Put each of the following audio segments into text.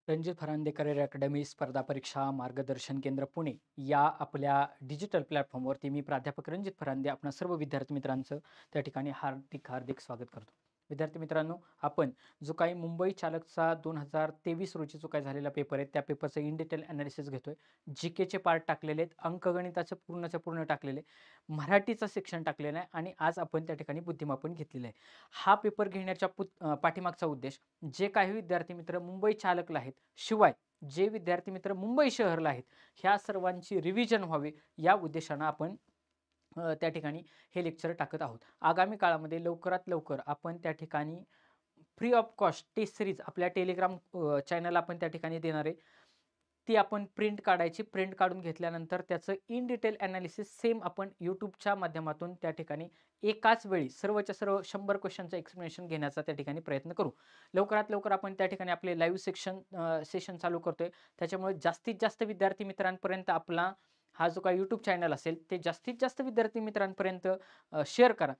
Ranjit Farande career academy स्पर्धा परीक्षा मार्गदर्शन केंद्र पुणे या आपल्या डिजिटल प्लॅटफॉर्मवरती मी प्राध्यापक रणजित फरांदे आपणा सर्व विद्यार्थी मित्रांचं त्या ठिकाणी हार्दिक हार्दिक स्वागत करतो. विद्यार्थी मित्रांनो, आपण जो काही मुंबई चालकचा 2023 रोजी जो काही झालेला पेपर आहे त्या पेपरचं इन डिटेल ॲनालिसिस घेतोय. जीकेचे पार्ट टाकलेले आहेत, अंकगणिताचं पूर्णच्या पूर्ण टाकलेले, मराठीचं सेक्शन टाकलेलं आहे आणि आज आपण त्या ठिकाणी बुद्धिमापन घेतलेलं आहे. हा पेपर घेण्याच्या पाठीमागचा उद्देश, जे काही विद्यार्थी मित्र मुंबई चालकला आहेत, शिवाय जे विद्यार्थी मित्र मुंबई शहरला आहेत, ह्या सर्वांची रिव्हिजन व्हावी या उद्देशानं आपण त्या ठिकाणी हे लेक्चर टाकत आहोत. आगामी काळामध्ये लवकरात लवकर आपण त्या ठिकाणी free of cost test series आपल्या टेलिग्राम चॅनल आपण त्या ठिकाणी देणार आहे. ती आपण प्रिंट काढायची, प्रिंट काढून घेतल्यानंतर त्याचं इन डिटेल ॲनालिसिस सेम आपण यूट्यूबच्या माध्यमातून त्या ठिकाणी एकाच वेळी सर्वच्या सर्व 100 क्वेश्चनचं एक्सप्लेनेशन घेण्याचा त्या ठिकाणी प्रयत्न करू. लवकरात लवकर आपण त्या ठिकाणी आपले लाईव्ह सेशन चालू करतोय. त्याच्यामुळे जास्तीत जास्त विद्यार्थी मित्रांपर्यंत आपला हा जो काही यूट्यूब चॅनल असेल ते जास्तीत जास्त विद्यार्थी मित्रांपर्यंत शेअर करा.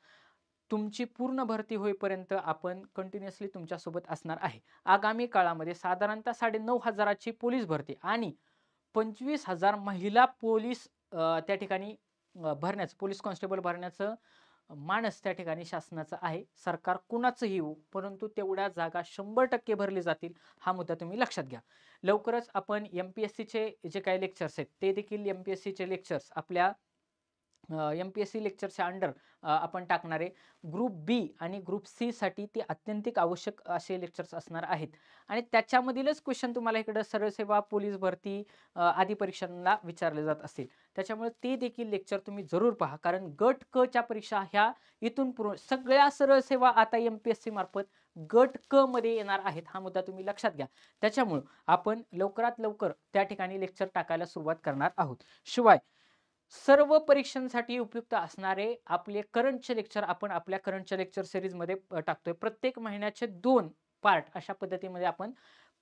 तुमची पूर्ण भरती होईपर्यंत आपण कंटिन्युअसली तुमच्यासोबत असणार आहे. आगामी काळामध्ये साधारणतः 9,500ची पोलीस भरती आणि 25,000 महिला पोलीस त्या ठिकाणी भरण्याचं, पोलीस कॉन्स्टेबल भरण्याचं मानस त्या ठिकाणी शासनाचं आहे. सरकार कुणाचंही येऊ, परंतु तेवढ्या जागा 100% भरली जातील, हा मुद्दा तुम्ही लक्षात घ्या. लवकरच आपण MPSCचे जे काही लेक्चर्स आहेत ते देखील MPSCचे लेक्चर्स आपल्या MPSC लेक्चरच्या अंडर आपण टाकणारे ग्रुप बी आणि ग्रुप सी साठी ते अत्यंतिक आवश्यक असे लेक्चर्स असणार आहेत आणि त्याच्यामधीलच क्वेश्चन तुम्हाला इकडे सरळ सेवा, पोलीस भरती आदी परीक्षांना विचारले जात असतील. त्याच्यामुळे ते देखील लेक्चर तुम्ही जरूर पहा, कारण गट क च्या परीक्षा ह्या इथून पूर्व सगळ्या सरळ सेवा आता MPSC मार्फत गट क मध्ये येणार आहेत, हा मुद्दा तुम्ही लक्षात घ्या. त्याच्यामुळे आपण लवकरात लवकर त्या ठिकाणी लेक्चर टाकायला सुरुवात करणार आहोत. शिवाय सर्व परीक्षांसाठी उपयुक्त असणारे आपले करंटचे लेक्चर आपण आपल्या करंटच्या लेक्चर सिरीजमध्ये टाकतोय. प्रत्येक महिन्याचे 2 पार्ट अशा पद्धतीमध्ये आपण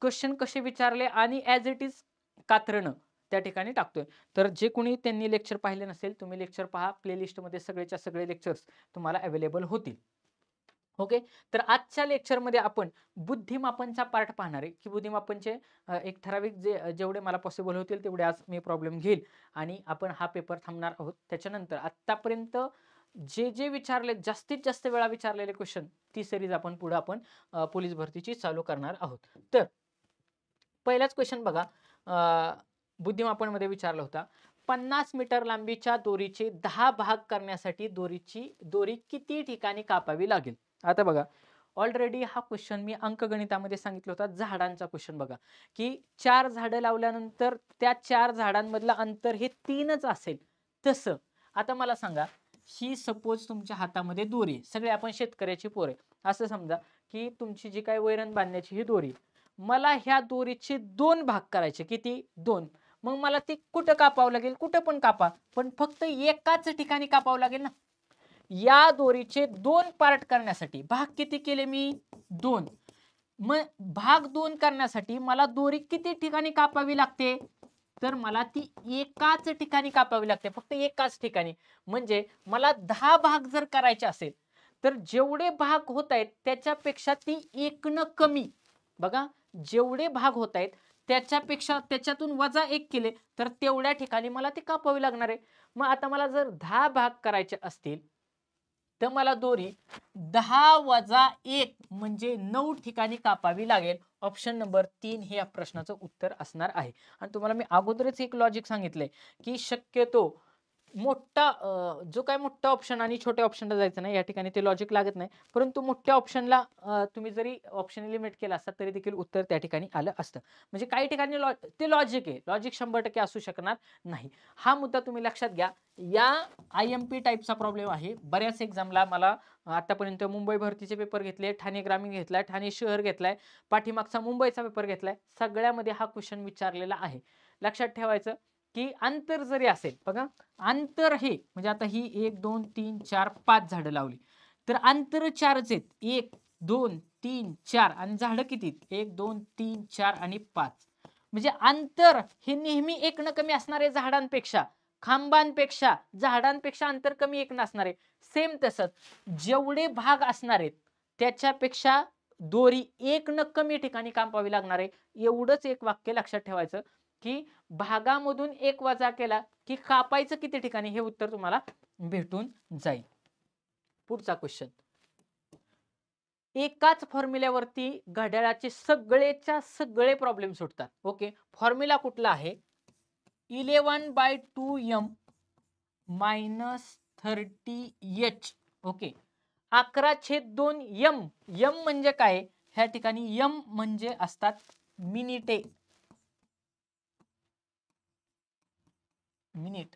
क्वेश्चन कसे विचारले आणि ॲज इट इज कात्रणं त्या ठिकाणी टाकतोय. तर जे कोणी त्यांनी लेक्चर पाहिले नसेल, तुम्ही लेक्चर पहा. प्लेलिस्टमध्ये सगळेच्या सगळे लेक्चर्स तुम्हाला अवेलेबल होतील. ओके, तर आजच्या लेक्चरमध्ये आपण बुद्धिमापनचा पार्ट पाहणार आहे की बुद्धिमापनचे एक ठराविक जेवढे मला पॉसिबल होतील तेवढे आज मी प्रॉब्लेम घेईल आणि आपण हा पेपर थांबणार आहोत. त्याच्यानंतर आतापर्यंत जे जे विचारले जास्तीत जास्त वेळा विचारलेले क्वेश्चन ती सिरीज आपण पुढे आपण पोलीस भरतीची चालू करणार आहोत. तर पहिलाच क्वेश्चन बघा, बुद्धिमापनमध्ये विचारला होता, 50 मीटर लांबीच्या दोरीचे 10 भाग करण्यासाठी दोरी किती ठिकाणी कापावी लागेल? आता बघा, ऑलरेडी हा क्वेश्चन मी अंकगणितामध्ये सांगितलं होता. झाडांचा क्वेश्चन बघा की 4 झाडं लावल्यानंतर त्या 4 झाडांमधलं अंतर हे 3च असेल. तसं आता मला सांगा, ही सपोज तुमच्या हातामध्ये दोरी आहे. सगळे आपण शेतकऱ्याची पोर आहे. असं समजा की तुमची जी काय वैरण बांधण्याची ही दोरी, मला ह्या दोरीचे 2 भाग करायचे. किती? 2. मग मला ती कुठं कापावं लागेल? कुठं पण कापा, पण फक्त एकाच ठिकाणी कापावं लागेल ना. या दोरीचे 2 पार्ट करण्यासाठी भाग किती केले मी? 2. मग भाग 2 करण्यासाठी मला दोरी किती ठिकाणी कापावी लागते? तर मला ती एकाच ठिकाणी कापावी लागते, फक्त एकाच ठिकाणी. म्हणजे मला 10 भाग जर करायचे असेल तर जेवढे भाग होत आहेत त्याच्यापेक्षा ती 1 कमी. बघा, जेवढे भाग होत आहेत त्याच्यातून वजा 1 केले तर तेवढ्या ठिकाणी मला ती कापावी लागणार आहे. मग आता मला जर 10 भाग करायचे असतील तर मला दोरी 10 वजा 1 म्हणजे 9 ठिकाणी कापावी लागेल. ऑप्शन नंबर 3 हे या प्रश्नाचं उत्तर असणार आहे. आणि तुम्हाला मी अगोदरच एक लॉजिक सांगितलंय की शक्यतो मोठा जो काय मोठा ऑप्शन आणि छोट्या ऑप्शनला जायचं नाही, या ठिकाणी ते लॉजिक लागत नाही. परंतु मोठ्या ऑप्शनला तुम्ही जरी ऑप्शन एलिमिनेट केला असता तरी देखील उत्तर त्या ठिकाणी आलं असतं. म्हणजे काही ठिकाणी ते लॉजिक आहे, लॉजिक 100% असू शकणार नाही. हा मुद्दा तुम्ही लक्षात घ्या. या IMP टाईपचा प्रॉब्लेम आहे. बऱ्याच एक्झामला मला आतापर्यंत मुंबई भरतीचे पेपर घेतले, ठाणे ग्रामीण घेतलाय, ठाणे शहर घेतलाय, पाठीमागचा मुंबईचा पेपर घेतलाय, सगळ्यामध्ये हा क्वेश्चन विचारलेला आहे. लक्षात ठेवायचं की अंतर जरी असेल, बघा अंतर हे म्हणजे आता ही 1 2 3 4 5 झाडं लावली तर अंतर 4च आहेत. 1 2 3 4 आणि झाडं किती? 1 2 3 4 आणि 5. म्हणजे अंतर हे नेहमी 1 कमी असणार आहे झाडांपेक्षा. खांबांपेक्षा झाडांपेक्षा अंतर कमी 1 असणार आहे. सेम तसंच जेवढे भाग असणार आहेत त्याच्यापेक्षा दोरी एक न कमी ठिकाणी कापावी लागणार आहे. एवढंच एक वाक्य लक्षात ठेवायचं की भागामधून एक वजा केला की कापायचं किती ठिकाणी, हे उत्तर तुम्हाला भेटून जाईल. पुढचा क्वेश्चन. एकाच फॉर्म्युल्यावरती घड्याळाचे सगळेच्या सगळे प्रॉब्लेम सुटतात. ओके, फॉर्म्युला कुठला आहे? 11/2m - 30h. Okay, 11/2m. m म्हणजे काय? ह्या ठिकाणी m म्हणजे असतात मिनिटे, मिनिट,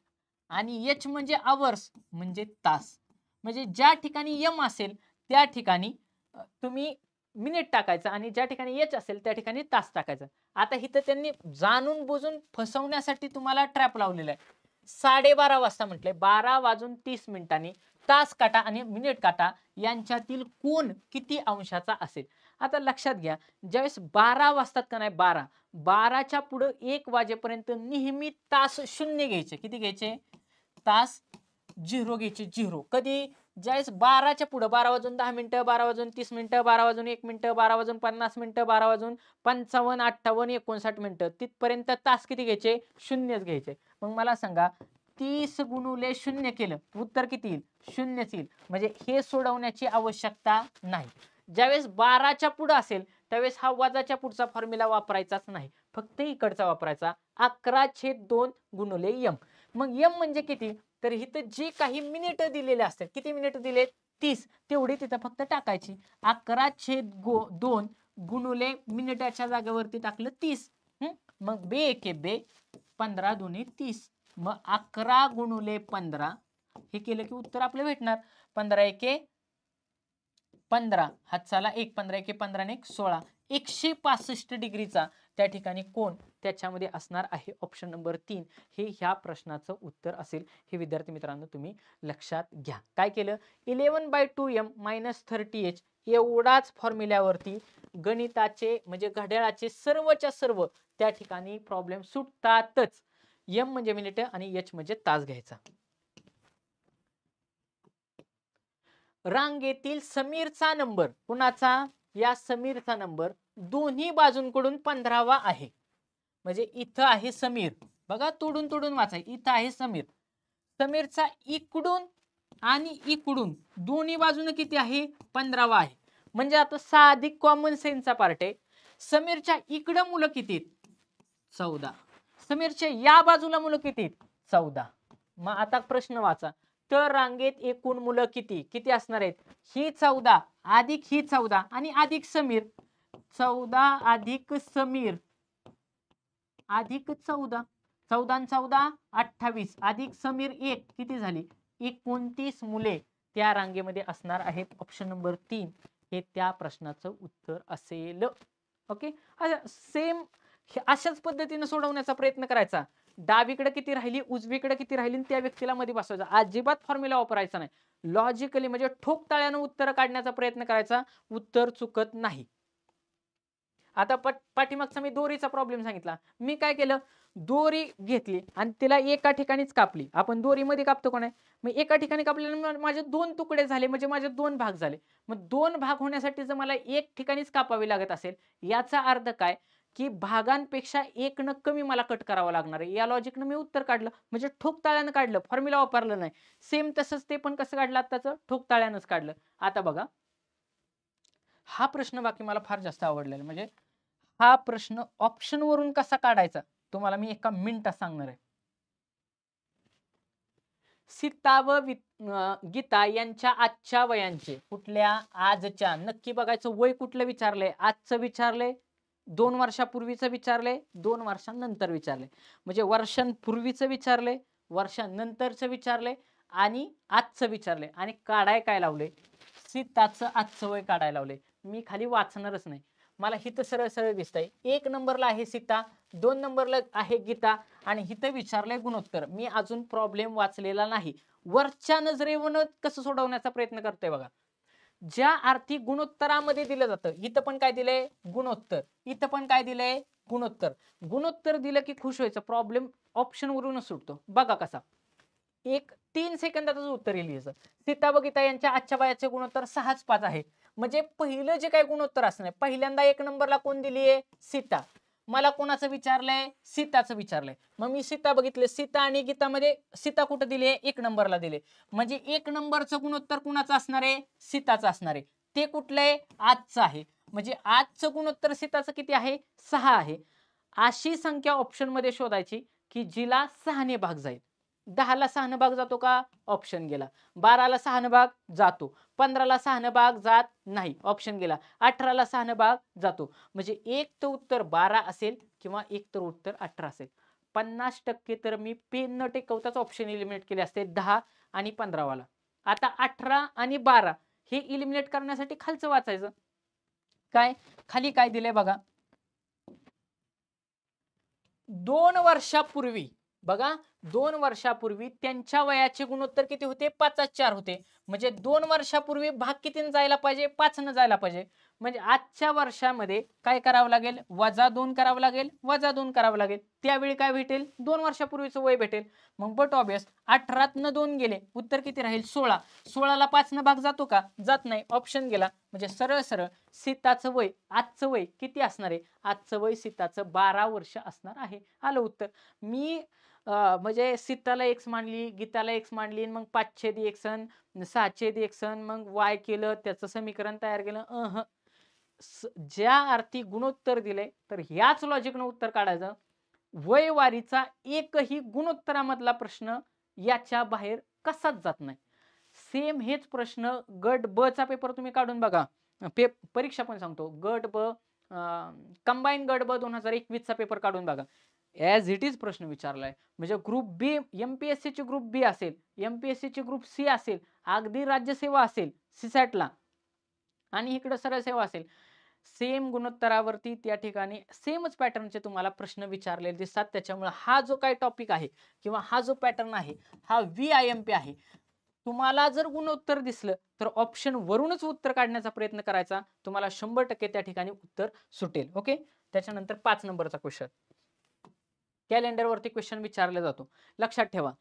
आणि h म्हणजे आवर्स म्हणजे तास. म्हणजे ज्या ठिकाणी m असेल त्या ठिकाणी तुम्ही मिनिट टाकायचं आणि ज्या ठिकाणी h असेल त्या ठिकाणी तास टाकायचं. आता इथं त्यांनी जाणून बुजून फसवण्यासाठी तुम्हाला ट्रॅप लावलेला आहे. 12:30 वाजता म्हटले, 12:30 तास काटा आणि मिनिट काटा यांच्यातील कोण किती अंशाचा असेल. आता लक्षात घ्या, ज्यावेळेस 12 वाजतात का नाही, 12च्या पुढे 1 वाजेपर्यंत नेहमी तास शून्य घ्यायचे. किती घ्यायचे? तास 0 घ्यायचे, 0. कधी? ज्यावेळेस 12च्या पुढे 12:10, 12:30, 12:01, 12:50, 12:55, 58, 59 तिथपर्यंत तास किती घ्यायचे? शून्यच घ्यायचे. मग मला सांगा, 30 गुणुले 0 केलं, उत्तर किती येईल? 0च येईल. म्हणजे हे सोडवण्याची आवश्यकता नाही. ज्यावेळेस 12च्या पुढे असेल त्यावेळेस हा वजाच्या पुढचा फॉर्म्युला वापरायचाच नाही, फक्त इकडचा वापरायचा. 11/2 गुणुले m. मग m म्हणजे किती? तर इथं जे काही मिनिट दिलेले असतात, किती मिनिट दिले? 30, तेवढी तिथं फक्त टाकायची. 11/2 गुणुले मिनिटाच्या जागेवरती टाकलं 30. मग बे एके बे, 15 × 30. मग 11 गुणुले 15 हे केलं की उत्तर आपलं भेटणार. 15 एके 15, हातचाला 1, 15 एके 15 आणि 1 16. 165 डिग्रीचा त्या ठिकाणी कोण त्याच्यामध्ये असणार आहे. ऑप्शन नंबर 3 हे ह्या प्रश्नाचं उत्तर असेल. हे विद्यार्थी मित्रांनो तुम्ही लक्षात घ्या. काय केलं? 11/2m - 30h एवढाच फॉर्म्युल्यावरती गणिताचे म्हणजे घड्याळाचे सर्वच्या सर्व त्या ठिकाणी प्रॉब्लेम सुटतातच. m म्हणजे मिनिट आणि h म्हणजे तास घ्यायचा. रांगेतील समीरचा नंबर, कुणाचा? या समीरचा नंबर दोन्ही बाजूंकडून 15वा आहे. म्हणजे इथं आहे समीर, बघा तोडून तोडून वाचाय, इथं आहे समीर. समीरचा इकडून आणि इकडून दोन्ही बाजूने किती आहे? 15वा आहे. म्हणजे आता साधिक कॉमन सेन्सचा पार्ट आहे. समीरच्या इकडं मुलं किती? 14. समीरच्या या बाजूला मुलं किती? 14. मग आता प्रश्न वाचा. तर रांगेत एकूण मुलं किती किती असणार आहेत? ही 14 अधिक ही 14 आणि अधिक समीर. 14 अधिक समीर अधिक 14. 14 आणि 14 28 अधिक समीर 1 किती झाली? 29 मुले त्या रांगेमध्ये असणार आहेत. ऑप्शन नंबर 3 हे त्या प्रश्नाचं उत्तर असेल. ओके, सेम अशाच पद्धतीने सोडवण्याचा प्रयत्न करायचा. डावीकडे किती राहिली, उजवीकडे किती राहिली, त्या व्यक्तीला मध्ये बसवायचा. अजिबात फॉर्म्युला वापरायचा नाही. लॉजिकली म्हणजे ठोकताळ्यानं उत्तर काढण्याचा प्रयत्न करायचा, उत्तर चुकत नाही. आता पाठीमागचा मी दोरीचा प्रॉब्लेम सांगितला. मी काय केलं? दोरी घेतली आणि तिला एका ठिकाणीच कापली. आपण दोरीमध्ये कापतो का नाही? मग एका ठिकाणी कापल्यानंतर माझे 2 तुकडे झाले, म्हणजे माझे 2 भाग झाले. मग 2 भाग होण्यासाठी जर मला एक ठिकाणीच कापावी लागत असेल, याचा अर्थ काय की भागांपेक्षा एक न कमी मला कट करावा लागणार आहे. या लॉजिकनं मी उत्तर काढलं, म्हणजे ठोकताळ्यानं काढलं, फॉर्म्युला वापरलं नाही. सेम तसंच ते पण कसं काढलं आताचं? ठोकताळ्यानंच काढलं. आता बघा, हा प्रश्न बाकी मला फार जास्त आवडलेला. म्हणजे हा प्रश्न ऑप्शन वरून कसा काढायचा तुम्हाला मी एका मिनिटात सांगणार आहे. सीता व गीता यांच्या आजच्या वयांचे, कुठल्या? आजच्या. नक्की बघायचं वय कुठलं विचारलंय? आजचं विचारलंय, 2 वर्षापूर्वीचं विचारलंय, 2 वर्षांनंतर विचारलंय. म्हणजे वर्षांपूर्वीचं विचारलंय, वर्षांनंतरचं विचारलंय आणि आजचं विचारलंय. आणि काढाय काय लावलंय? सीताचं आजचं वय काढायला लावलंय. मी खाली वाचणारच नाही, मला हिथं सरळ सरळ दिसतंय. 1 नंबरला आहे सीता, 2 नंबरला आहे गीता आणि हिथं विचारलंय गुणोत्तर. मी अजून प्रॉब्लेम वाचलेला नाही. वरच्या नजरेवरून कसं सोडवण्याचा प्रयत्न करतोय बघा. ज्या अर्थी गुणोत्तरामध्ये दिलं जातं, इथं पण काय दिलंय? गुणोत्तर. इथं पण काय दिलंय? गुणोत्तर. गुणोत्तर दिलं की खुश व्हायचं, प्रॉब्लेम ऑप्शन वरूनच सुटतो. बघा कसा. 3 सेकंदातच उत्तर येईल याचं. सीता व गीता यांच्या आजच्या वयाचे गुणोत्तर 6:5 आहे. म्हणजे पहिलं जे काही गुणोत्तर असणार आहे, पहिल्यांदा 1 नंबरला कोण दिलीये? सीता. मला कोणाचं विचारलंय? सीताचं विचारलंय. मग मी सीता बघितले, सीता आणि गीतामध्ये सीता कुठं दिली? 1 नंबरला दिले. म्हणजे 1 नंबरचं गुणोत्तर कुणाचं असणार आहे? सीताचं असणार आहे. ते कुठलं आहे? आजचं आहे. म्हणजे आजचं गुणोत्तर सीताचं किती आहे? 6 आहे. अशी संख्या ऑप्शन मध्ये शोधायची की जिला 6 ने भाग जाईल. 10 ला 6 ने भाग जातो का? ऑप्शन गेला. 12 ला 6 ने भाग जातो. 15 ला 6 ने भाग जात नाही, ऑप्शन गेला. 18 ला 6 ने भाग जातो. म्हणजे एक तर उत्तर 12 असेल किंवा एक तर उत्तर 18 असेल. 50% तर मी पेन न टेकवताच ऑप्शन इलिमिनेट केले असते, 10 आणि 15 वाला. आता 18 आणि 12 हे इलिमिनेट करण्यासाठी खालचं वाचायचं. काय खाली काय दिलंय बघा. 2 वर्षापूर्वी बघा, 2 वर्षापूर्वी त्यांच्या वयाचे गुणोत्तर किती होते? 5/4 होते. म्हणजे 2 वर्षापूर्वी भाग कितीने जायला पाहिजे? 5 ने जायला पाहिजे. म्हणजे आजच्या वर्षामध्ये काय करावं लागेल? -2 करावं लागेल, -2 करावं लागेल. त्यावेळी काय भेटेल? 2 वर्षापूर्वीचं वय भेटेल. मग बट ऑब्वियस 18 2 गेले, उत्तर किती राहील? 16. 16 ला 5 ने भाग जातो का? जात नाही, ऑप्शन गेला. म्हणजे सरळ सरळ सीताचं वय, आजचं वय किती असणार आहे? आजचं वय सीताचं 12 वर्ष असणार आहे. आलं उत्तर. मी म्हणजे सीताला x मांडली, गीताला x मांडली, मग 5/x अन 6/x अन मग y केलं, त्याचं समीकरण तयार केलं. ज्या अर्थी गुणोत्तर दिले तर ह्याच लॉजिकनं उत्तर काढायचं. वयवारीचा एकही गुणोत्तरामधला प्रश्न याच्या बाहेर कसाच जात नाही. सेम हेच प्रश्न गट ब चा पेपर तुम्ही काढून बघा. परीक्षा पण सांगतो, गट ब कंबाईन गट ब 2021 चा पेपर काढून बघा. ॲज इट इज प्रश्न विचारलाय. म्हणजे ग्रुप बी, एमपीएससी ची ग्रुप बी असेल, एमपीएससी ची ग्रुप सी असेल, अगदी राज्यसेवा असेल सीसॅटला, आणि इकडे सरळ सेवा असेल, सेम गुणोत्तरावरती त्या ठिकाणी सेमच पॅटर्नचे तुम्हाला प्रश्न विचारलेले दिसतात. त्याच्यामुळे हा जो काही टॉपिक आहे किंवा हा जो पॅटर्न आहे हा VIMP आहे. तुम्हाला जर गुणोत्तर दिसलं तर ऑप्शन वरूनच उत्तर काढण्याचा प्रयत्न करायचा. तुम्हाला 100% त्या ठिकाणी उत्तर सुटेल. ओके. त्याच्यानंतर 5 नंबरचा क्वेश्चन, कॅलेंडरवरती क्वेश्चन विचारला जातो. लक्षात ठेवा,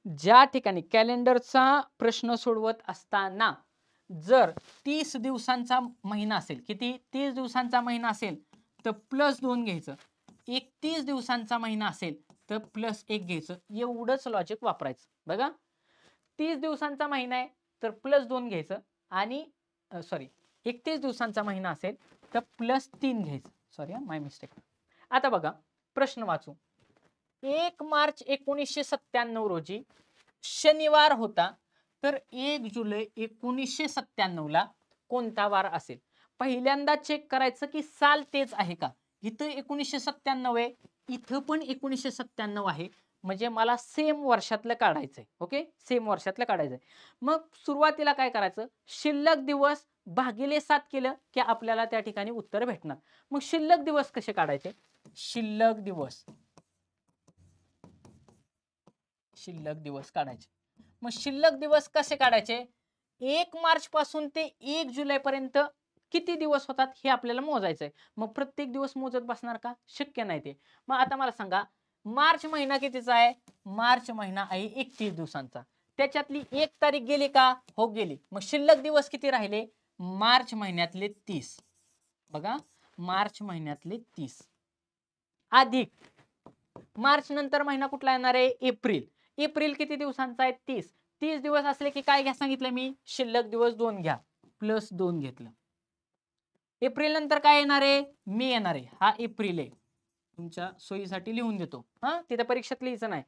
ज्या ठिकाणी कॅलेंडरचा प्रश्न सोडवत असताना जर 30 दिवसांचा महिना असेल, किती? 30 दिवसांचा महिना असेल तर +2 घ्यायचं. 31 दिवसांचा महिना असेल तर +1 घ्यायचं. एवढंच लॉजिक वापरायचं. बघा, 30 दिवसांचा महिना आहे तर +2 घ्यायचं, आणि सॉरी 31 दिवसांचा महिना असेल तर +3 घ्यायचं. सॉरी, माय मिस्टेक. आता बघा, प्रश्न वाचू. 1 मार्च 1997 रोजी शनिवार होता, तर 1 जुलै 1997 ला कोणता वार असेल? पहिल्यांदा चेक करायचं की साल तेच आहे का. इथं 1997 आहे, इथं पण 1997 आहे. म्हणजे मला सेम वर्षातलं काढायचंय. ओके, सेम वर्षातलं काढायचंय. मग सुरुवातीला काय करायचं? शिल्लक दिवस भागिले 7 केलं की आपल्याला त्या ठिकाणी उत्तर भेटणार. मग शिल्लक दिवस कसे काढायचे? शिल्लक दिवस काढायचे. मग शिल्लक दिवस कसे काढायचे? 1 मार्च पासून ते 1 जुलै पर्यंत किती दिवस होतात हे आपल्याला मोजायचंय. मग प्रत्येक दिवस मोजत बसणार का? शक्य नाही ते. मग आता मला सांगा, मार्च महिना कितीचा आहे? मार्च महिना आहे 31 दिवसांचा. त्याच्यातली 1 तारीख गेली का? हो, गेली. मग शिल्लक दिवस किती राहिले? मार्च महिन्यातले 30. बघा, मार्च महिन्यातले 30 अधिक मार्च नंतर महिना कुठला येणार आहे? एप्रिल. एप्रिल किती दिवसांचा आहे? 30. 30 दिवस असले की काय घ्या सांगितलं मी? शिल्लक दिवस 2 घ्या. +2 घेतलं. एप्रिल नंतर काय येणार आहे? मे येणार आहे. हा एप्रिल आहे, तुमच्या सोयीसाठी लिहून देतो. तिथे परीक्षेत लिहायचं नाही.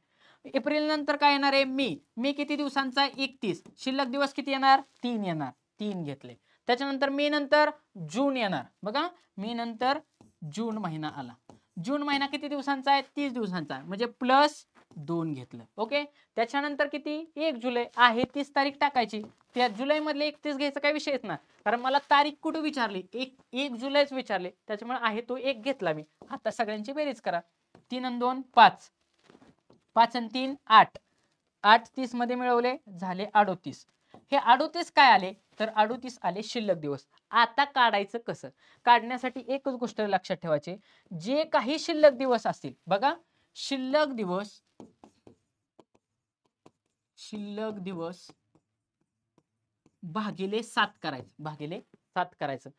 एप्रिल नंतर काय येणार आहे? मे. मे किती दिवसांचा आहे? 31. शिल्लक दिवस किती येणार? 3 येणार. 3 घेतले. त्याच्यानंतर मे नंतर जून येणार. बघा, मे नंतर जून महिना आला. जून महिना किती दिवसांचा आहे? 30 दिवसांचा. म्हणजे +2 घेतलं. ओके. त्याच्यानंतर किती? 1 जुलै आहे, 30 तारीख टाकायची. त्या जुलै मधले 31 घ्यायचा काही विषयच नाही, कारण मला तारीख कुठे विचारली? 1 जुलैच विचारले, त्याच्यामुळे आहे तो 1 घेतला मी. आता सगळ्यांची बेरीज करा. 3 आणि 2 5, 5 आणि 3 8, 8 30 मध्ये मिळवले, झाले 38. हे 38 काय आले? तर 38 आले शिल्लक दिवस. आता काढायचं कसं? काढण्यासाठी एकच गोष्ट लक्षात ठेवायची, जे काही शिल्लक दिवस असतील, बघा, शिल्लक दिवस भागिले 7 करायचं. भागिले 7 करायचं.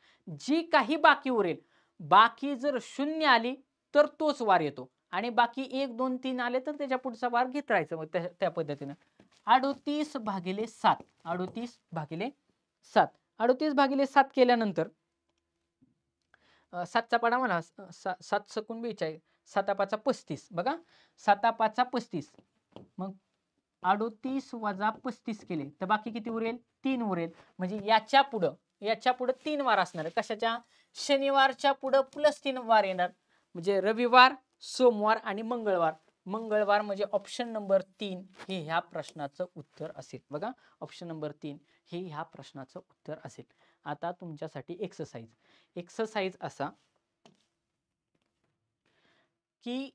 जी काही बाकी उरेल, बाकी जर 0 आली तर तोच वार येतो आणि बाकी 1 2 3 आले तर त्याच्या पुढचा वार घेत राहायचं. मग त्या पद्धतीनं 38 भागिले 7, 38 भागिले 7, 38 भागिले 7 केल्यानंतर 7चा पाढा म्हणा, 7 सकून 42, 7 पाचा 35. बघा 7 पाचा 35, मग 38 वजा 35 केले तर बाकी किती उरेल? 3 उरेल. म्हणजे याच्या पुढं 3 वार असणार आहे. कशाच्या? शनिवारच्या पुढं +3 वार येणार. म्हणजे रविवार, सोमवार आणि मंगळवार. मंगळवार म्हणजे ऑप्शन नंबर 3 हे ह्या प्रश्नाचं उत्तर असेल. बघा ऑप्शन नंबर 3 हे ह्या प्रश्नाचं उत्तर असेल. आता तुमच्यासाठी एक्सरसाइज असा की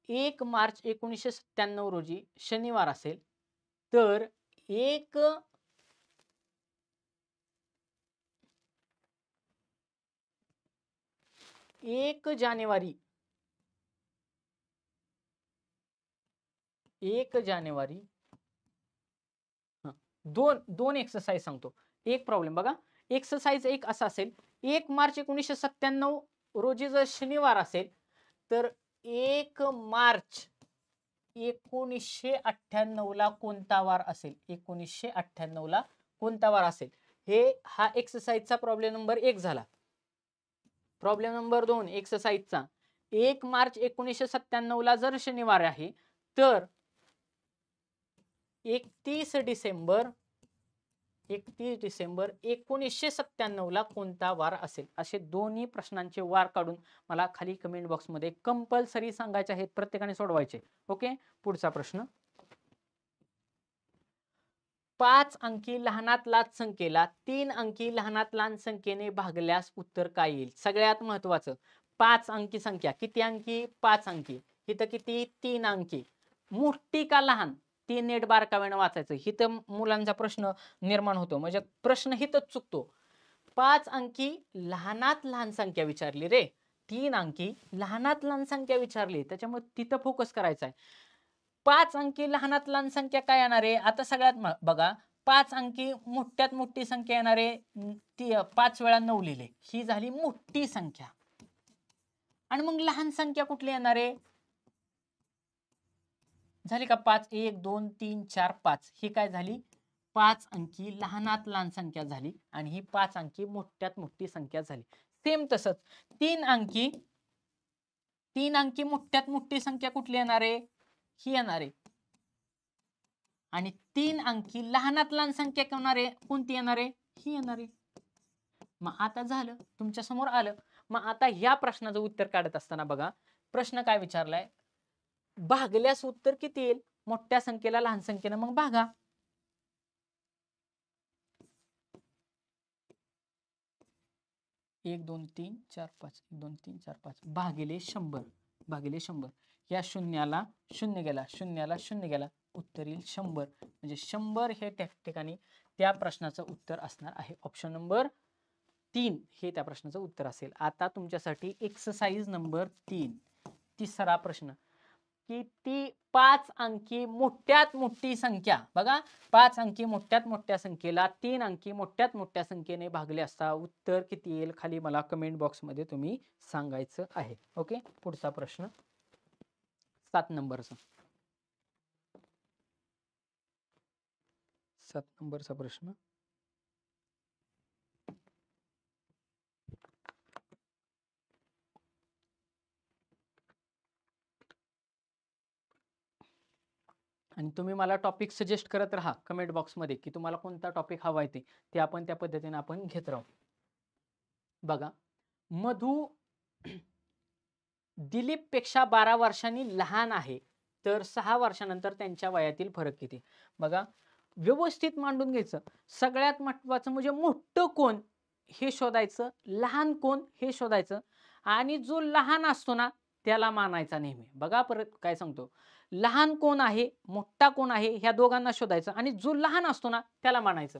1 मार्च 1997 रोजी शनिवार असेल तर 1 जानेवारी 1 जानेवारी दोन एक्सरसाइज सांगतो. एक प्रॉब्लेम बघा. एक्सरसाइज एक असा असेल, 1 मार्च 1997 रोजी जर शनिवार असेल तर 1 मार्च 1998 ला कोणता वार असेल? 1998 ला कोणता वार असेल? हा एक्सरसाइजचा प्रॉब्लेम नंबर 1 झाला. प्रॉब्लेम नंबर 2 एक्सरसाइजचा 1 मार्च 1997 ला जर शनिवार आहे तर 31 डिसेंबर 1997 ला कोणता वार असेल? असे दोन्ही प्रश्नांचे वार काढून मला खाली कमेंट बॉक्समध्ये कंपल्सरी सांगायचे आहेत. प्रत्येकाने सोडवायचे. ओके, पुढचा प्रश्न. 5 अंकी लहानात लहान संख्येला 3 अंकी लहानात लहान संख्येने भागल्यास उत्तर काय येईल? सगळ्यात महत्वाचं 5 अंकी संख्या. किती अंकी? 5 अंकी. इथं किती? 3 अंकी. मोठी का लहान? ती नेट बारकाव्याने वाचायचं. हिथं मुलांचा प्रश्न निर्माण होतो. म्हणजे प्रश्न हिथंच चुकतो. 5 अंकी लहानात लहान संख्या विचारली रे. 3 अंकी लहानात लहान संख्या विचारली. त्याच्यामुळे तिथं फोकस करायचा आहे. 5 अंकी लहानात लहान संख्या काय येणार आहे? आता सगळ्यात बघा 5 अंकी मोठ्यात मोठी संख्या येणार आहे. 5 वेळा 9 लिहिले. ही झाली मोठी संख्या. आणि मग लहान संख्या कुठली येणार आहे? झाली का? 5 1 2 3 4 5 ही काय झाली? 5 अंकी लहानात लहान संख्या झाली आणि ही 5 अंकी मोठ्यात मोठी संख्या झाली. सेम तसंच 3 अंकी मोठ्यात मोठी संख्या कुठली येणार आहे? ही येणार आहे. आणि 3 अंकी लहानात लहान संख्या कोणती येणार आहे? ही येणार आहे. मग आता झालं, तुमच्या समोर आलं. मग आता ह्या प्रश्नाचं उत्तर काढत असताना बघा प्रश्न काय विचारलाय? भागल्यास उत्तर किती येईल? मोठ्या संख्येला लहान संख्येनं मग भागा. एक 2 3 4 5 1 2 3 4 5 भागिले 100. या शून्याला शून्य गेला, शून्याला शून्य गेला, उत्तर येईल 100. म्हणजे 100 हे त्या ठिकाणी त्या प्रश्नाचं उत्तर असणार आहे. ऑप्शन नंबर 3 हे त्या प्रश्नाचं उत्तर असेल. आता तुमच्यासाठी एक्सरसाइज नंबर 3 तिसरा प्रश्न की ती 5 अंकी मोठ्यात मोठी संख्या. बघा 5 अंकी मोठ्यात मोठ्या संख्येला 3 अंकी मोठ्यात मोठ्या संख्येने भागले असता उत्तर किती येईल? खाली मला कमेंट बॉक्समध्ये तुम्ही सांगायचं आहे. ओके, पुढचा प्रश्न 7 नंबरचा. 7 नंबरचा प्रश्न. आणि तुम्ही मला टॉपिक सजेस्ट करत राहा कमेंट बॉक्समध्ये की तुम्हाला कोणता टॉपिक हवा आहे ते आपण त्या पद्धतीने आपण घेत राहू. बघा मधु दिलीप पेक्षा 12 वर्षांनी लहान आहे तर 6 वर्षानंतर त्यांच्या वयातील फरक किती? बघा व्यवस्थित मांडून घ्यायचं. सगळ्यात महत्त्वाचं म्हणजे मोठं कोण हे शोधायचं, लहान कोण हे शोधायचं आणि जो लहान असतो ना त्याला मानायचा नेहमी. बघा परत काय सांगतो, लहान कोण आहे मोठा कोण आहे ह्या दोघांना शोधायचं आणि जो लहान असतो ना त्याला मानायचं.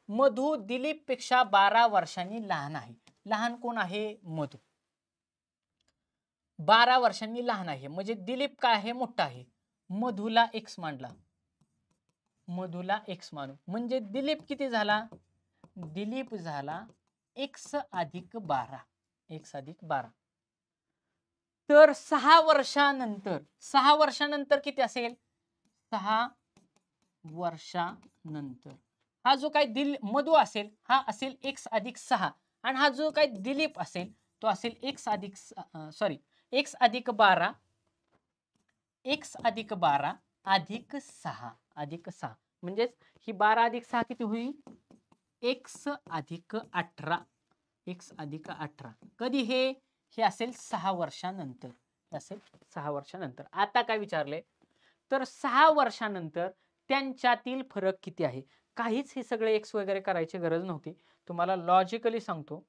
मधु दिलीप पेक्षा 12 वर्षांनी लहान आहे. लहान कोण आहे? मधु. 12 वर्षांनी लहान आहे म्हणजे दिलीप काय आहे? मोठा आहे. मधुला x मानला, मधुला x मानू म्हणजे दिलीप किती झाला? दिलीप झाला x अधिक 12, x अधिक 12. तर 6 वर्षानंतर किती असेल? 6 वर्षानंतर हा जो काही मधु असेल हा असेल x अधिक 6 आणि हा जो काही दिलीप असेल तो असेल x अधिक x अधिक 12 अधिक 6 म्हणजे ही 12 अधिक 6 किती होईल? x अधिक 18. x अधिक 18 कधी हे असेल 6 वर्षानंतर. असेल 6 वर्षानंतर. आता काय विचारले तर 6 वर्षानंतर त्यांच्यातील फरक किती आहे? काहीच हे सगळे एक्स वगैरे करायची गरज नव्हती. तुम्हाला लॉजिकली सांगतो.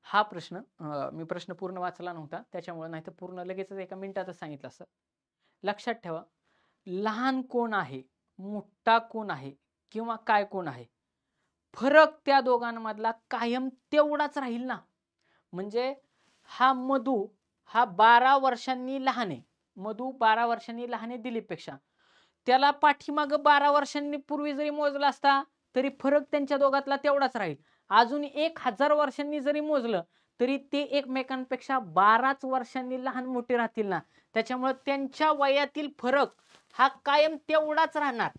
हा प्रश्न मी प्रश्न पूर्ण वाचला नव्हता त्याच्यामुळे नाही तर पूर्ण लगेचच एका मिनिटातच सांगितलं असतं. लक्षात ठेवा, लहान कोण आहे, मोठा कोण आहे किंवा काय कोण आहे, फरक त्या दोघांमधला कायम तेवढाच राहील ना. म्हणजे हा मधु हा 12 वर्षांनी लहान आहे. मधु 12 वर्षांनी लहान आहे दिलीपपेक्षा. त्याला पाठीमाग 12 वर्षांनी पूर्वी जरी मोजला असता तरी फरक त्यांच्या दोघातला तेवढाच राहील. अजून 1000 वर्षांनी जरी मोजलं तरी ते एकमेकांपेक्षा 12च वर्षांनी लहान मोठे राहतील ना. त्याच्यामुळे त्यांच्या वयातील फरक हा कायम तेवढाच राहणार.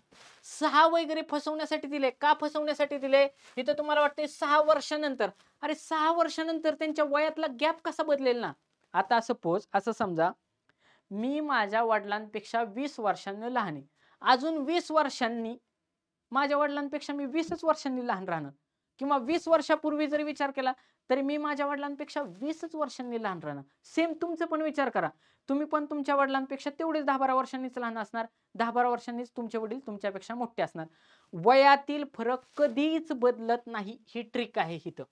6 वगैरे फसवण्यासाठी दिले. का फसवण्यासाठी दिले? इथं तुम्हाला वाटते 6 वर्षानंतर. अरे 6 वर्षानंतर त्यांच्या वयातला गॅप कसा बदलेल ना. आता सपोज असं समजा मी माझ्या वडिलांपेक्षा 20 वर्षांनी लहान आहे. अजून 20 वर्षांनी माझ्या वडिलांपेक्षा मी 20च वर्षांनी लहान राहणार. किंवा 20 वर्षापूर्वी जरी विचार केला तरी मी माझ्या वडिलांपेक्षा 20च वर्षांनी लहान राहणार. सेम तुमचं पण विचार करा. तुम्ही पण तुमच्या वडिलांपेक्षा तेवढेच 10-12 वर्षांनीच लहान असणार. 10-12 वर्षांनीच तुमचे वडील तुमच्यापेक्षा मोठे असणार. वयातील फरक कधीच बदलत नाही. ही ट्रिक आहे. इथं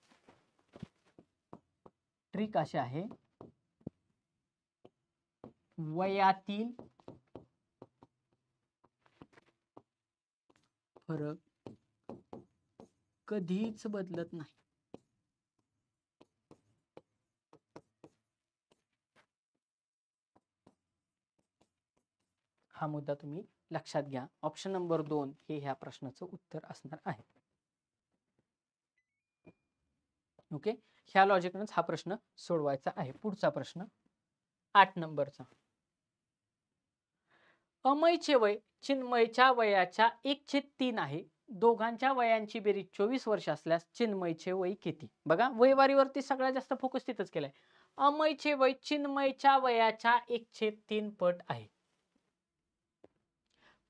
ट्रिक अशी आहे, वयातील फरक कधीच बदलत नाही. हा मुद्दा तुम्ही लक्षात घ्या. ऑप्शन नंबर 2 हे ह्या प्रश्नाचं उत्तर असणार आहे. ओके, ह्या लॉजिकनेच हा प्रश्न सोडवायचा आहे. पुढचा प्रश्न 8 नंबरचा. अमयचे वय चिन्मयच्या वयाच्या 1/3 आहे. दोघांच्या वयांची बेरीज 24 वर्ष असल्यास चिन्मयचे वय किती? बघा, वयवारीवरती सगळ्यात जास्त फोकस तिथंच केलाय. अमयचे वय चिन्मयच्या वयाच्या 1/3 पट आहे.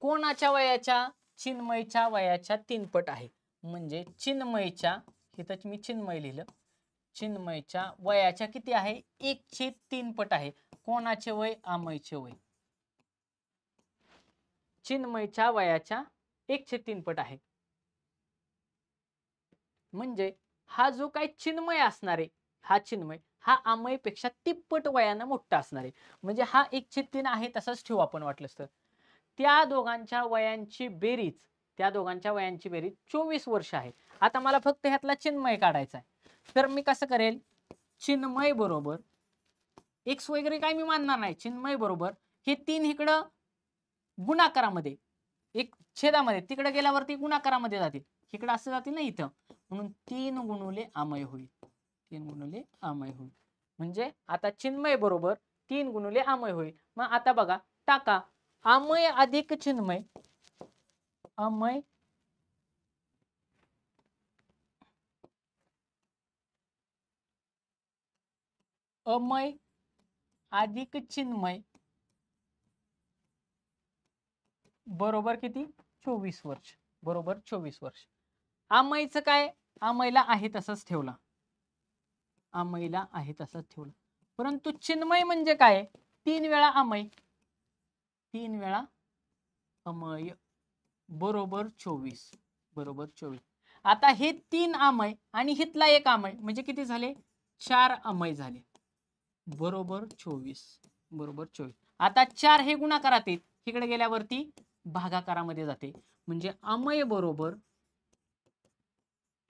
कोणाच्या वयाच्या? चिन्मयच्या वयाच्या 3 पट आहे. म्हणजे चिन्मयच्या, इथं मी चिन्मय लिहिलं, चिन्मयच्या वयाच्या किती आहे? 1/3 पट आहे. कोणाचे वय? अमयचे वय. चिन्मयच्या वयाच्या 1/3 पट आहे. म्हणजे हा जो काही चिन्मय असणार आहे, हा चिन्मय हा अमयपेक्षा तिप्पट वयानं मोठा असणार आहे. म्हणजे हा 1/3 आहे तसंच ठेवू आपण वाटलंच तर. त्या दोघांच्या वयांची बेरीज 24 वर्ष आहे. आता मला फक्त ह्यातला चिन्मय काढायचा आहे. तर मी कसं करेल? चिन्मय बरोबर एक्स वगैरे काय मी मानणार नाही. चिन्मय बरोबर हे 3 इकडं गुणाकारामध्ये, एक छेदामध्ये, तिकडे गेल्यावरती गुणाकारामध्ये जातील. इकडे असं जातील ना इथं. म्हणून 3 गुणुले अमय होईल. 3 गुणुले अमय होईल. म्हणजे आता चिन्मय बरोबर 3 गुणुले अमय होईल. मग आता बघा, टाका अमय अधिक चिन्मय. अमय अधिक चिन्मय बरोबर किती? 24 वर्ष. बरोबर 24 वर्ष. अमयचं काय? अमयला आहे तसंच ठेवला. अमयला आहे तसंच ठेवला. परंतु चिन्मय म्हणजे काय? 3 वेळा अमय. 3 वेळा अमय बरोबर 24. बरोबर 24. आता हे 3 अमय आणि हितला 1 अमय म्हणजे किती झाले? 4 अमय झाले. बरोबर 24. बरोबर 24. आता 4 हे गुणाकारात आहेत. इकडे गेल्यावरती भागाकारामध्ये जाते. म्हणजे अमय बरोबर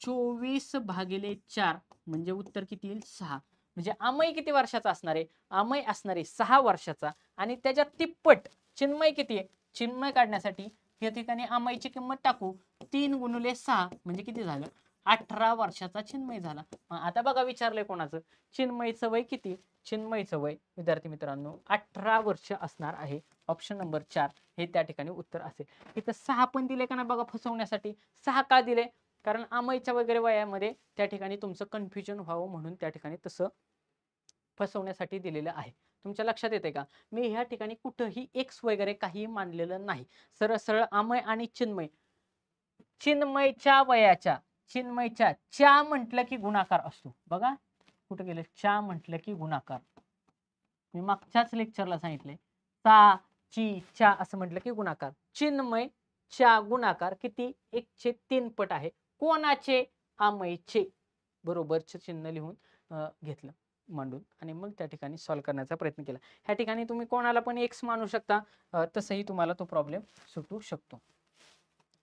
24/4 म्हणजे उत्तर किती येईल? 6. म्हणजे अमय किती वर्षाचा असणार आहे? अमय असणार आहे 6 वर्षाचा. आणि त्याच्या तिप्पट चिन्मय किती आहे? चिन्मय काढण्यासाठी या ठिकाणी अमयची किंमत टाकू. 3 गुणिले 6 म्हणजे किती झालं? 18 वर्षाचा चिन्मय झाला. आता बघा विचारलंय कोणाचं? चिन्मयचं वय किती? चिन्मयचं वय विद्यार्थी मित्रांनो 18 वर्ष असणार आहे. ऑप्शन नंबर 4 हे त्या ठिकाणी उत्तर असेल. इथं 6 पण दिले का ना बघा फसवण्यासाठी. 6 का दिले? कारण अमयच्या वगैरे वयामध्ये त्या ठिकाणी तुमचं कन्फ्युजन व्हावं म्हणून त्या ठिकाणी तसं फसवण्यासाठी दिलेलं आहे. तुमच्या लक्षात येते का? मी ह्या ठिकाणी कुठंही एक्स वगैरे काही मानलेलं नाही. सरळ सरळ अमय आणि चिन्मय, चिन्मयच्या वयाच्या, चिन्मयच्या च्या म्हटलं की गुणाकार असतो. बघा कुठं गेलं? च्या म्हटलं की गुणाकार. मी मागच्याच लेक्चरला सांगितले चा ची च्या असं म्हटलं की गुणाकार. चिन्मय च्या गुणाकार किती? 1/3 पट आहे. कोणाचे? अमयचे. बरोबरचे चिन्ह लिहून घेतलं मांडून आणि मग त्या ठिकाणी सॉल्व्ह करण्याचा प्रयत्न केला. ह्या ठिकाणी तुम्ही कोणाला पण एक्स मानू शकता, तसंही तुम्हाला तो प्रॉब्लेम सुटू शकतो.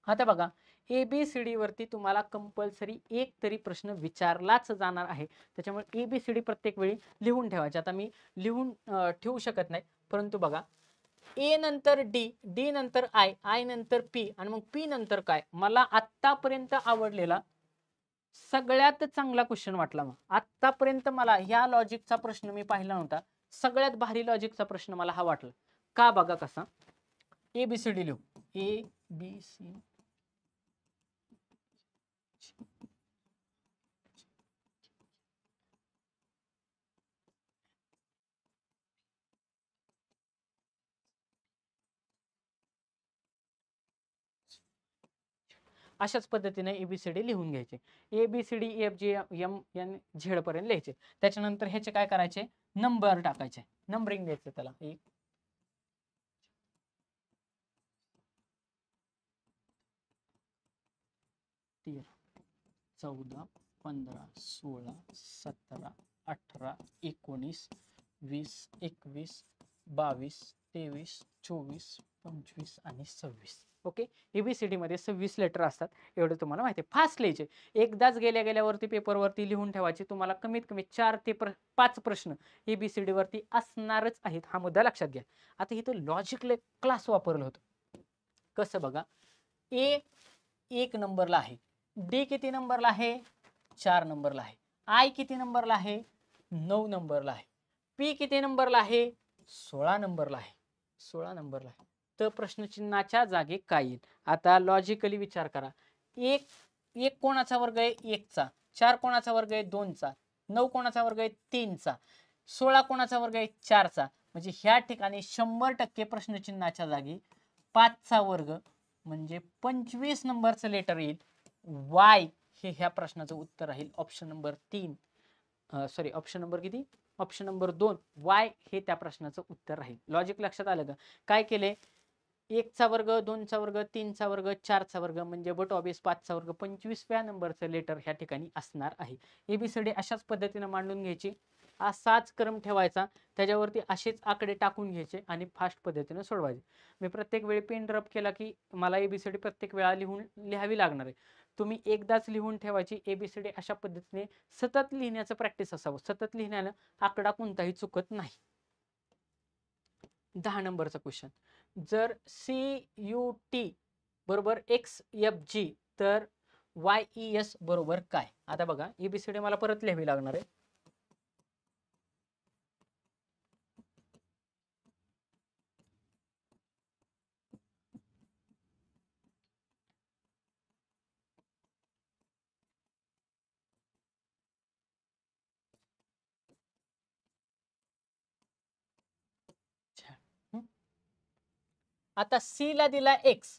आता बघा ABCD वरती तुम्हाला कंपल्सरी एक तरी प्रश्न विचारलाच जाणार आहे. त्याच्यामुळे ABCD प्रत्येक वेळी लिहून ठेवायचे. आता मी लिहून ठेवू शकत नाही, परंतु बघा A नंतर D, D नंतर I, I नंतर P आणि मग P नंतर काय? मला आत्तापर्यंत आवडलेला सगळ्यात चांगला क्वेश्चन वाटला. मग आत्तापर्यंत मला ह्या लॉजिकचा प्रश्न मी पाहिला नव्हता. सगळ्यात भारी लॉजिकचा प्रश्न मला हा वाटला. का? बघा कसा. ABCD लिहू. ABC अशाच पद्धतीने ABCD लिहून घ्यायचे. ABCD EFG MN पर्यंत लिहायचे. त्याच्यानंतर ह्याचे काय करायचे? नंबर टाकायचे. नंबरिंग द्यायचं त्याला. 1 13 14 15 16 17 18 19 20 21 22 23 24 25 आणि 26. ओके. ABCD मध्ये 26 लेटर असतात एवढं तुम्हाला माहिती आहे. फास्ट लिहायचे. एकदाच गेल्यावरती पेपरवरती लिहून ठेवायचे. तुम्हाला कमीत कमी 4 ते 5 प्रश्न ABCD वरती असणारच आहेत. हा मुद्दा लक्षात घ्या. आता इथं लॉजिकल क्लास वापरलं होतं. कसं बघा. A 1 नंबरला आहे. D किती नंबरला आहे? 4 नंबरला आहे. I किती नंबरला आहे? 9 नंबरला आहे. P किती नंबरला आहे? 16 नंबरला आहे. 16 नंबरला आहे. तर प्रश्नचिन्हाच्या जागी काय येईल? आता लॉजिकली विचार करा. 1 कोणाचा वर्ग आहे? 1 चा. 4 कोणाचा वर्ग आहे? 2 चा. 9 कोणाचा वर्ग आहे? 3 चा. 16 कोणाचा वर्ग आहे? 4 चा. म्हणजे ह्या ठिकाणी 100% प्रश्नचिन्हाच्या जागी 5 चा वर्ग म्हणजे 25 नंबरचं लेटर येईल. Y हे ह्या प्रश्नाचं उत्तर राहील. Option number 3 sorry option number किती? ऑप्शन नंबर 2 Y हे त्या प्रश्नाचं उत्तर राहील. लॉजिक लक्षात आलं का? काय केले? 1 चा वर्ग, 2 चा वर्ग, 3 चा वर्ग, 4 चा वर्ग म्हणजे बट ऑबियस 5 चा वर्ग 25व्या नंबरचं लेटर ह्या ठिकाणी असणार आहे. ABCD अशाच पद्धतीने मांडून घ्यायची. असाच क्रम ठेवायचा. त्याच्यावरती असेच आकडे टाकून घ्यायचे आणि फास्ट पद्धतीने सोडवायचे. मी प्रत्येक वेळी पेन ड्रॉप केला की मला ABCD प्रत्येक वेळा लिहावी लागणार आहे. तुम्ही एकदाच लिहून ठेवायची. ABCD अशा पद्धतीने सतत लिहिण्याचं प्रॅक्टिस असावं. सतत लिहिण्यानं आकडा कोणताही चुकत नाही. 10 नंबरचा क्वेश्चन. जर CUT बरोबर XFG तर YES बरोबर काय? आता बघा ABCD मला परत लिहावी लागणार आहे. आता C ला दिला X,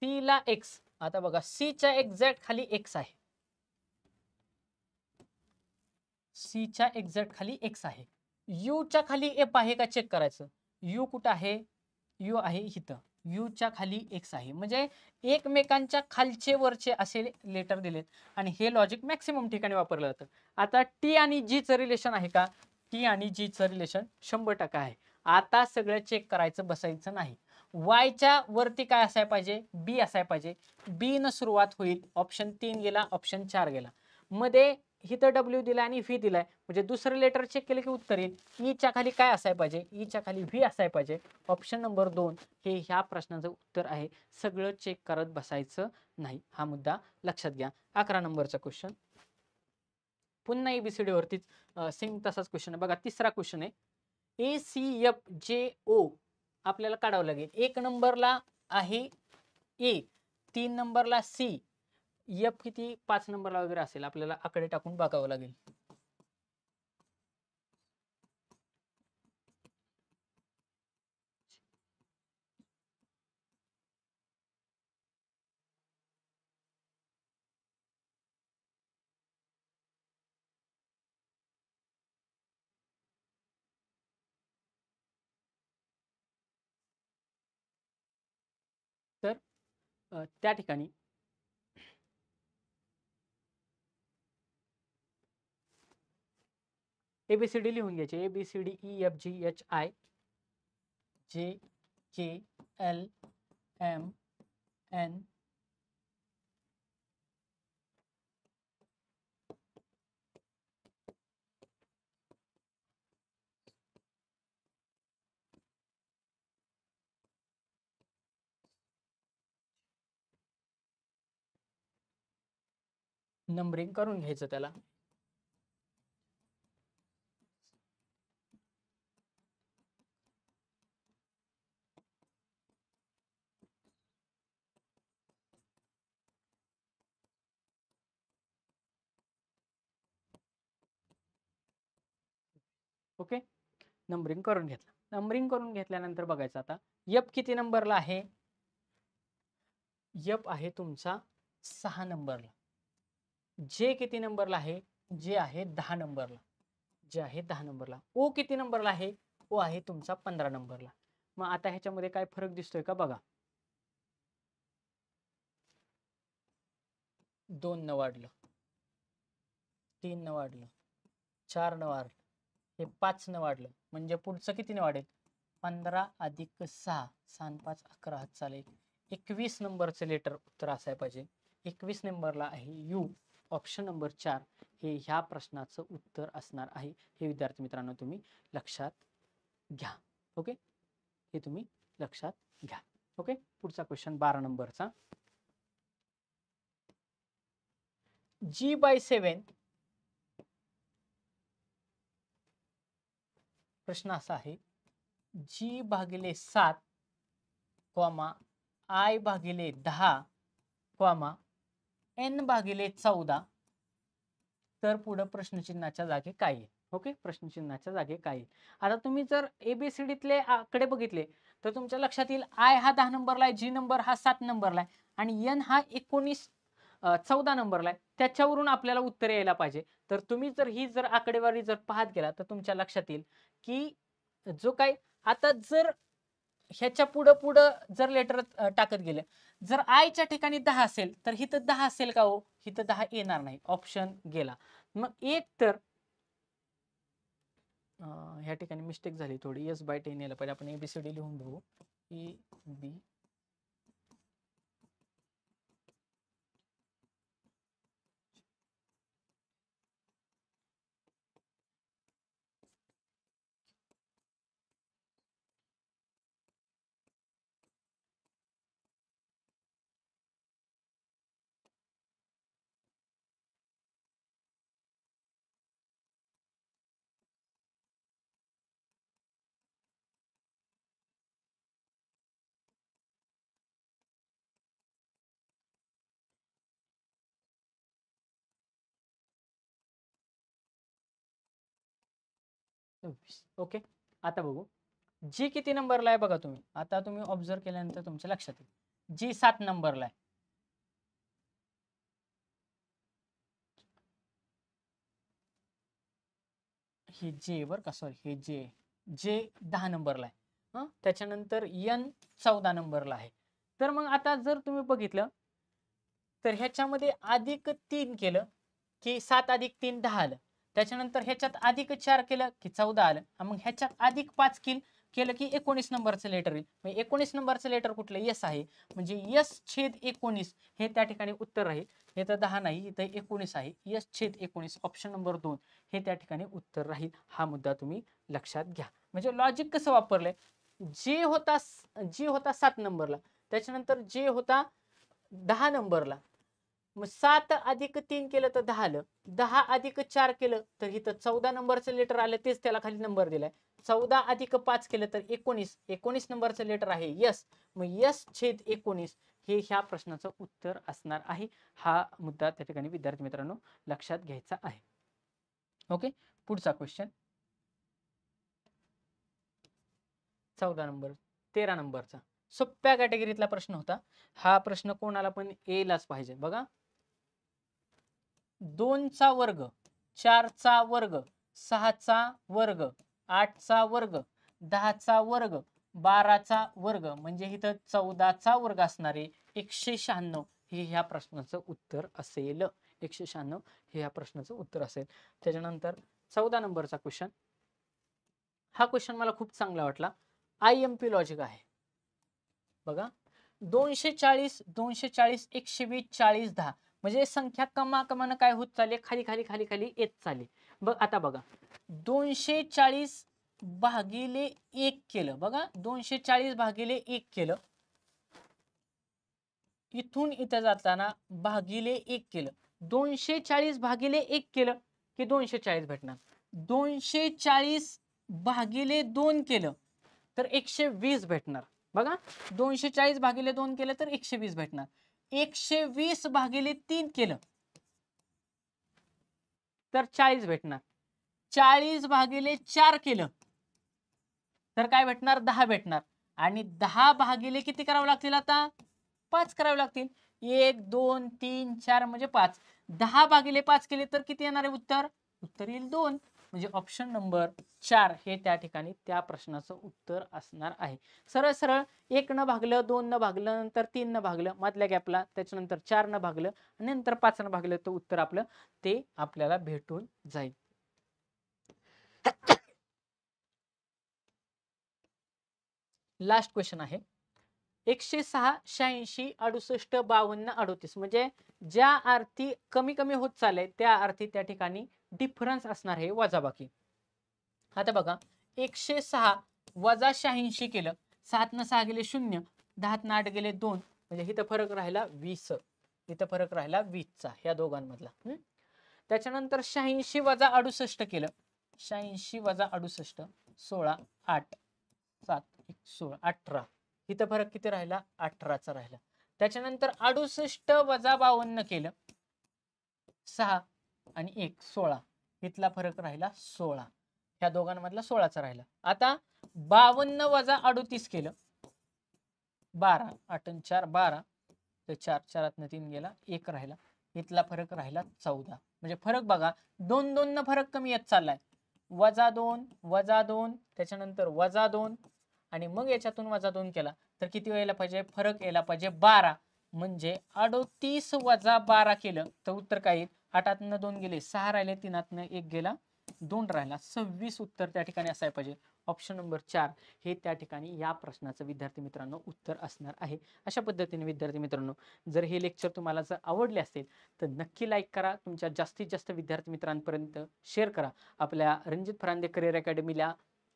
C ला X. आता बघा C च्या एक्झॅक्ट खाली X आहे. C च्या एक्झॅक्ट खाली X आहे. U च्या खाली F आहे का चेक करायचं. U कुठं आहे? U आहे इथं. U च्या खाली X आहे. म्हणजे एकमेकांच्या खालचे वरचे असे लेटर दिलेत आणि हे लॉजिक मॅक्सिमम ठिकाणी वापरलं जातं. आता T आणि G चं रिलेशन आहे का? T आणि G चं रिलेशन 100% आहे. आता सगळं चेक करायचं बसायचं नाही. Y च्या वरती काय असायला पाहिजे? B असायला पाहिजे. B न सुरुवात होईल. ऑप्शन 3 गेला, ऑप्शन 4 गेला. मध्ये इथं W दिला आणि V दिलाय म्हणजे दुसरं लेटर चेक केलं की उत्तर येईल. E च्या खाली काय असायला पाहिजे? E च्या खाली V असायला पाहिजे. ऑप्शन नंबर 2 हे ह्या प्रश्नाचं उत्तर आहे. सगळं चेक करत बसायचं नाही. हा मुद्दा लक्षात घ्या. 11 नंबरचा क्वेश्चन पुन्हा ABCD वरतीच सेम तसाच क्वेश्चन आहे. बघा तिसरा क्वेश्चन आहे. ACFJO आपल्याला काढावं लागेल. 1 नंबरला आहे A, 3 नंबरला C, F किती 5 नंबरला वगैरे असेल. आपल्याला आकडे टाकून बघावं लागेल. तर त्या ठिकाणी ABCD लिहून घ्यायचे. ABCDEFGHI JKLMN नंबरिंग करून घ्यायचं त्याला. ओके, नंबरिंग करून घेतलं. नंबरिंग करून घेतल्यानंतर बघायचं आता F किती नंबरला आहे. F आहे तुमचा 6 नंबरला. J किती नंबरला आहे. J आहे 10 नंबरला. J आहे 10 नंबरला. O किती नंबरला आहे. O आहे तुमचा 15 नंबरला. मग आता ह्याच्यामध्ये काय फरक दिसतोय का बघा. 2 न वाढलं, 3 न वाढलं, 4 न वाढलं, हे 5 न वाढलं. म्हणजे पुढचं कितीने वाढेल. 15 अधिक 6, 6 5 11 हात चालेल. 21 नंबरचं लेटर उत्तर असायला पाहिजे. 21 नंबरला आहे U. ऑप्शन नंबर 4 हे ह्या प्रश्नाचं उत्तर असणार आहे. हे विद्यार्थी मित्रांनो तुम्ही लक्षात घ्या. ओके, हे तुम्ही लक्षात घ्या. ओके, पुढचा क्वेश्चन 12 नंबरचा. G/7 प्रश्न असा आहे. G/7 I/10 N/14 तर पुढे प्रश्नचिन्हाच्या जागी काय आहे. ओके, प्रश्नचिन्हाच्या जागी काय आहे. आता तुम्ही जर ABCDतले आकडे बघितले तर तुमच्या लक्षात येईल I हा 10 नंबरला आहे, G नंबर हा 7 नंबरला आहे आणि N हा 14 नंबरला आहे. त्याच्यावरून आपल्याला उत्तर यायला पाहिजे. तर तुम्ही जर ही आकडेवारी जर पाहत गेला तर तुमच्या लक्षात येईल की जो काय आता जर ह्याच्या पुढं जर लेटर टाकत गेले, जर आयच्या ठिकाणी 10 असेल तर हिथं 10 असेल का हो. हिथं 10 येणार नाही. ऑप्शन गेला. मग एक तर ह्या ठिकाणी मिस्टेक झाली थोडी. S/10 यायला पाहिजे. आपण ABCD लिहून बघू. AB ओके, आता बघू G किती नंबरला आहे बघा तुम्ही. आता तुम्ही ऑब्झर्व केल्यानंतर तुमच्या लक्षात येईल. G 7 नंबरला आहे. हे J बर का, सॉरी हे J 10 नंबरला आहे. त्याच्यानंतर N 14 नंबरला आहे. तर मग आता जर तुम्ही बघितलं तर ह्याच्यामध्ये अधिक 3 केलं की 7 अधिक 3 10 आलं. त्याच्यानंतर ह्याच्यात अधिक 4 केलं की 14 आलं. मग ह्याच्यात अधिक 5 केलं की 19 नंबरचं लेटर येईल. मग 19 नंबरचं लेटर कुठलं. S आहे. म्हणजे S/19 हे त्या ठिकाणी उत्तर राहील. हे तर 10 नाही, इथं 19 आहे. S/19 ऑप्शन नंबर 2 हे त्या ठिकाणी उत्तर राहील. हा मुद्दा तुम्ही लक्षात घ्या. म्हणजे लॉजिक कसं वापरलंय. G होता 7 नंबरला, त्याच्यानंतर J होता 10 नंबरला. मग 7 अधिक 3 केलं तर 10 आलं. 10 अधिक 4 केलं तर इथं 14 नंबरचं लेटर आलं, तेच त्याला खाली नंबर दिलाय. 14 अधिक 5 केलं तर 19. 19 नंबरचं लेटर आहे यस. मग यस छेद 19 हे ह्या प्रश्नाचं उत्तर असणार आहे. हा मुद्दा त्या ठिकाणी विद्यार्थी मित्रांनो लक्षात घ्यायचा आहे. ओके, पुढचा क्वेश्चन 14 नंबर 13 नंबरचा सोप्या कॅटेगरीतला प्रश्न होता. हा प्रश्न कोणाला पण येलाच पाहिजे. बघा, 2 चा वर्ग, 4 चा वर्ग, 6 चा वर्ग, 8 चा वर्ग, 10 चा वर्ग, 12 चा वर्ग म्हणजे इथं 14 चा वर्ग असणारे 196 हे ह्या प्रश्नाचं उत्तर असेल. 196 हे ह्या प्रश्नाचं उत्तर असेल. त्याच्यानंतर 14 नंबरचा क्वेश्चन, हा क्वेश्चन मला खूप चांगला वाटला. IMP लॉजिक आहे. बघा, 240 240 120 40 10 म्हणजे संख्या कमानं काय होत चालले, खाली खाली खाली खाली येत चालली. बघ आता बघा, 240 भागिले 1 केलं. बघा, 240 भागिले 1 केलं, इथून इथं जाताना भागिले 1 केलं. 240 भागिले 1 केलं की 240 भेटणार. 240 भागिले 2 केलं तर 120 भेटणार. बघा, 240 भागिले 2 केलं तर 120 भेटणार. 120 भागिले 3 केलं तर 40 भेटणार. 40 भागिले 4 केलं तर काय भेटणार, 10 भेटणार. आणि 10 भागिले किती करावं लागतील, आता 5 करावे लागतील. 1 2 3 4 म्हणजे 5. 10 भागिले 5 केले तर किती येणार आहे उत्तर, उत्तर येईल 2. म्हणजे ऑप्शन नंबर 4 हे त्या ठिकाणी त्या प्रश्नाचं उत्तर असणार आहे. सरळ सरळ 1 न भागलं, 2 न भागलं, नंतर 3 न भागलं, मधल्या गॅपला त्याच्यानंतर 4 न भागलं, नंतर 5 न भागलं तर उत्तर आपलं ते आपल्याला भेटून जाईल. लास्ट क्वेश्चन आहे 106 86 68 52 38 म्हणजे ज्या अर्थी कमी कमी होत चालले त्या अर्थी त्या ठिकाणी डिफरन्स असणार आहे वजाबाकी. आता बघा, 106 वजा 86 केलं, 7 न 6 गेले 0, 10 न 8 गेले 2 म्हणजे इथं फरक राहिला 20. इथं फरक राहिला 20 चा ह्या दोघांमधला. त्याच्यानंतर 86 वजा 68 केलं, 86 वजा 68 16 8 7 16 18 इथं फरक किती राहिला, 18 चा राहिला. त्याच्यानंतर 68 वजा 52 केलं, 6 आणि 1 16 इथला फरक राहिला 16. ह्या दोघांमधला 16 चा राहिला. आता 52 वजा 38 केलं, 12 8 आणि 4 12 तर 4 4 3 गेला, 1 राहिला. इथला फरक राहिला 14. म्हणजे फरक बघा, 2 2 न फरक कमी येत चाललाय. वजा 2 त्याच्यानंतर वजा 2 आणि मग याच्यातून वजा 2 केला तर किती यायला पाहिजे, फरक यायला पाहिजे 12. म्हणजे 38 वजा 12 केलं तर उत्तर काय येईल, 8 न 2 गेले 6 राहिले, 3 न 1 गेला 2 राहिला 26 उत्तर त्या ठिकाणी असायला पाहिजे. ऑप्शन नंबर 4 हे त्या ठिकाणी या प्रश्नाचं विद्यार्थी मित्रांनो उत्तर असणार आहे. अशा पद्धतीने विद्यार्थी मित्रांनो, जर हे लेक्चर तुम्हाला जर आवडले असेल तर नक्की लाईक करा, तुमच्या जास्तीत जास्त विद्यार्थी मित्रांपर्यंत शेअर करा. आपल्या रणजित फरांदे करिअर अकॅडमीला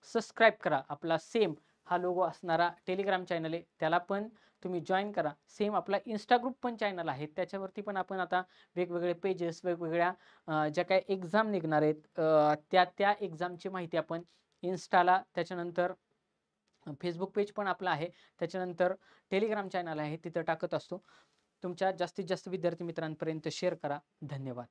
सबस्क्राईब करा. आपला सेम हा लोगो असणारा टेलिग्राम चॅनल आहे, त्याला पण तुम्ही जॉईन करा. सेम आपला इंस्टा ग्रुप पण चॅनल आहे, त्याच्यावरती पण आपण आता वेगवेगळे पेजेस, वेगवेगळ्या ज्या काही एक्झाम निघणार आहेत त्या एक्झामची माहिती आपण इन्स्टाला, त्याच्यानंतर फेसबुक पेज पण आपला आहे, त्याच्यानंतर टेलिग्राम चॅनल आहे, तिथं टाकत असतो. तुमच्या जास्तीत जास्त विद्यार्थी मित्रांपर्यंत शेअर करा. धन्यवाद.